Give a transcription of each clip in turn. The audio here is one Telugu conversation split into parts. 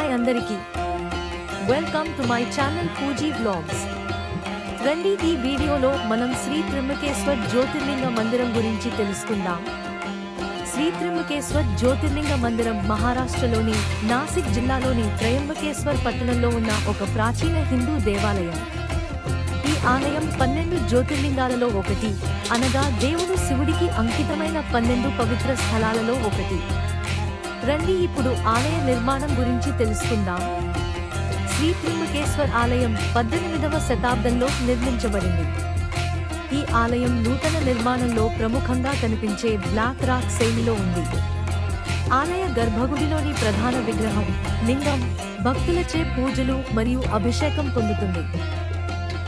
హాయ్ అందరికీ welcome to my channel Pooji vlogs. రండి ఈ వీడియోలో మనం శ్రీ త్ర్యంబకేశ్వర్ జ్యోతిర్లింగ మందిరం గురించి తెలుసుకుందాం. శ్రీ త్ర్యంబకేశ్వర్ జ్యోతిర్లింగ మందిరం మహారాష్ట్రలోని నాసిక్ జిల్లాలోని త్రయంబకేశ్వర్ పట్టణంలో ఉన్న ఒక ప్రాచీన హిందూ దేవాలయం. ఈ ఆలయం 12 జ్యోతిర్లింగాలలో ఒకటి, అనగా దేవుడు శివుడికి అంకితమైన 12 పవిత్ర స్థలాలలో ఒకటి. రండి ఇప్పుడు ఆలయ నిర్మాణం గురించి తెలుసుకుందాం. శ్రీ త్ర్యంబకేశ్వర్ ఆలయం 18వ శతాబ్దంలో నిర్మించబడింది. ఈ ఆలయం నూతన నిర్మాణంలో ప్రముఖంగా కనిపించే బ్లాక్ రాక్ శైలిలో ఉంది. ఆలయ గర్భగుడిలోని ప్రధాన విగ్రహం, లింగం, భక్తులచే పూజలు మరియు అభిషేకం పొందుతుంది.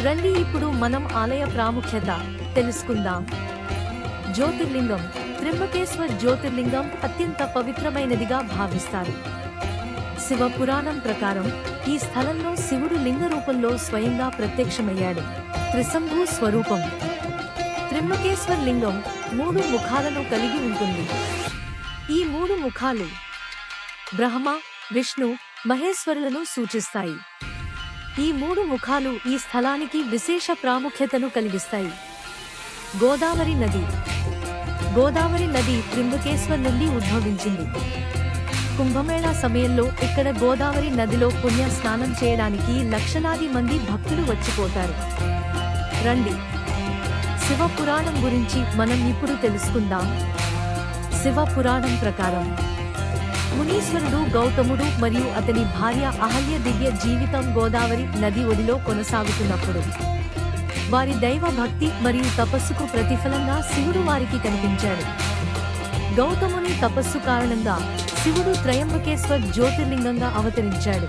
రండి ఇప్పుడు మనం ఆలయ ప్రాముఖ్యత తెలుసుకుందాం. జ్యోతిర్లింగం. త్ర్యంబకేశ్వర్ జ్యోతిర్లింగం అత్యంత పవిత్రమైనదిగా భావిస్తారు. శివ పురాణం ప్రకారం ఈ స్థలంలో శివుడు లింగ రూపంలో స్వయంగా ప్రత్యక్షమయ్యాడు. త్రిశంభు స్వరూపం. త్ర్యంబకేశ్వర్ లింగం 3 ముఖాలను కలిగి ఉంటుంది. ఈ 3 ముఖాలు బ్రహ్మ, విష్ణు, మహేశ్వరులను సూచిస్తాయి. ఈ 3 ముఖాలు ఈ స్థలానికి విశేష ప్రాముఖ్యతను కలిగిస్తాయి. గోదావరి నది. గోదావరి నది త్ర్యంబకేశ్వర్ నుండి ఉద్భవించింది. కుంభమేళా సమయంలో ఇక్కడ గోదావరి నదిలో పుణ్య స్నానం చేయడానికి లక్షలాది మంది భక్తులు వచ్చిపోతారు. రండి శివ పురాణం గురించి మనం ఇప్పుడు తెలుసుకుందాం. శివ పురాణం ప్రకారం మునీశ్వరుడు గౌతముడు మరియు అతని భార్య అహల్య దివ్య జీవితం గోదావరి నది ఒడిలో కొనసాగుతున్నప్పుడు వారి దైవ భక్తి మరియు తపస్సుకు ప్రతిఫలంగా శివుడు వారికి కనిపించాడు. గౌతముని తపస్సు కారణంగా శివుడు త్రయంబకేశ్వర్ జ్యోతిర్లింగంగా అవతరించాడు.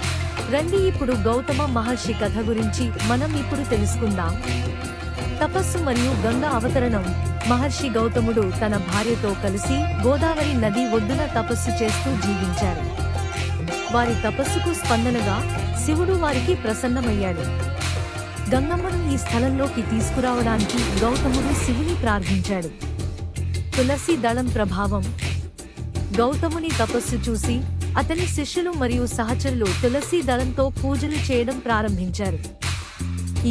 రండి ఇప్పుడు గౌతమ మహర్షి కథ గురించి మనం ఇప్పుడు తెలుసుకుందాం. తపస్సు మరియు గంగా అవతరణం. మహర్షి గౌతముడు తన భార్యతో కలిసి గోదావరి నది ఒడ్డున తపస్సు చేస్తూ జీవించారు. వారి తపస్సుకు స్పందనగా శివుడు వారికి ప్రసన్నమయ్యాడు. గంగమ్మను ఈ స్థలంలోకి తీసుకురావడానికి గౌతముడు శివుని ప్రార్థించాడు. తులసి దళం ప్రభావం. గౌతముని తపస్సు చూసి అతని శిష్యులు మరియు సహచరులు తులసి దళంతో పూజలు చేయడం ప్రారంభించారు.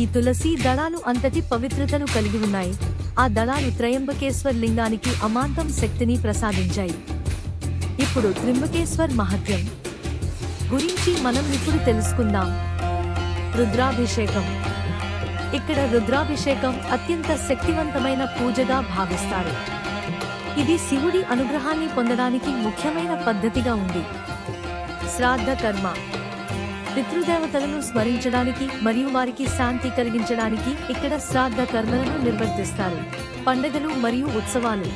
ఈ తులసి దళాలు అంతటి పవిత్రతను కలిగి ఉన్నాయి. ఆ దళాలు త్రయంబకేశ్వర్ లింగానికి అమాంతం శక్తిని ప్రసాదించాయి. ఇప్పుడు త్ర్యంబకేశ్వర్ మహత్యం గురించి మనం ఇప్పుడు తెలుసుకుందాం. రుద్రాభిషేకం. ఇక్కడ రుద్రాభిషేకం అత్యంత శక్తివంతమైన పూజగా భావిస్తారు. ఇది శివుడి అనుగ్రహాన్ని పొందడానికి ముఖ్యమైన పద్ధతిగా ఉంది. శ్రాద్ధ కర్మ. పితృదేవతలను స్మరించడానికి మరియు వారికి శాంతి కలిగించడానికి ఇక్కడ శ్రాద్ధ కర్మలను నిర్వర్తిస్తారు. పండుగలు మరియు ఉత్సవాలు.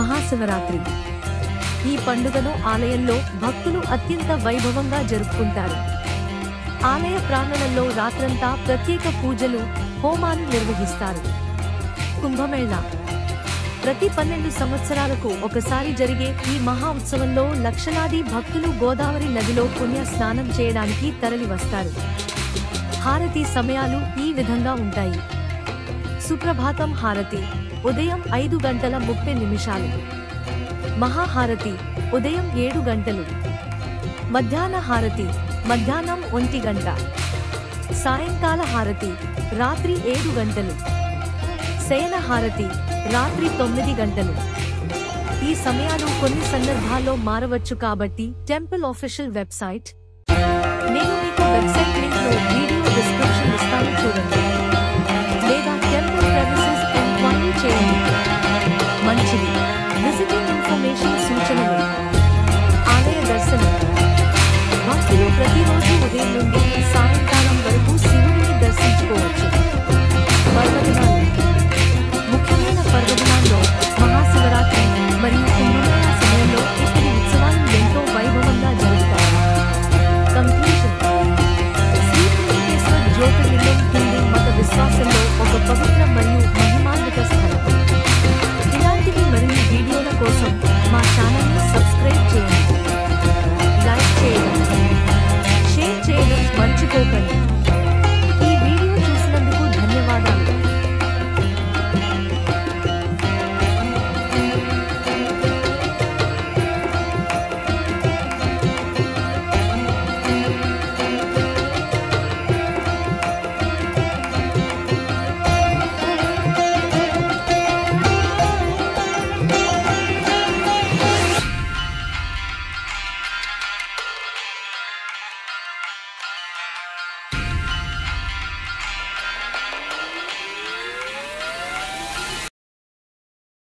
మహాశివరాత్రి. ఈ పండుగను ఆలయంలో భక్తులు అత్యంత వైభవంగా జరుపుకుంటారు. ఆలయ ప్రాంగణంలో రాత్రంతా ప్రత్యేక పూజలు, హోమాలు నిర్వహిస్తారు. కుంభమేళా. ప్రతి 12 సంవత్సరాలకు ఒకసారి జరిగే ఈ మహా ఉత్సవంలో లక్షలాది భక్తులు గోదావరి నదిలో పుణ్య స్నానం చేయడానికి తరలివస్తారు. హారతి సమయాలు ఈ విధంగా ఉంటాయి. సుప్రభాతం హారతి ఉదయం 5:30 మహాహారతి ఉదయం 7 గంటలు. మధ్యాహ్న హారతి మధ్యాహ్నం 1 గంట. సాయంకాల హారతి రాత్రి 7 గంటలు. శయన హారతి రాత్రి 9 గంటలు. ఈ సమయాలు కొన్ని సందర్భాల్లో మారవచ్చు కాబట్టి టెంపుల్ ఆఫీషియల్ వెబ్సైట్, నేను మీకు వెబ్సైట్ లింక్ లో వీడియో డిస్క్రిప్షన్ ఇస్తాను, చూడండి. లేదా టెంపుల్ ప్రెమిసెస్ ఎంక్వైరీ చేయండి. మంచిది. విజిటింగ్ ఇన్ఫర్మేషన్ సూచనలు. ఆలయ దర్శనం.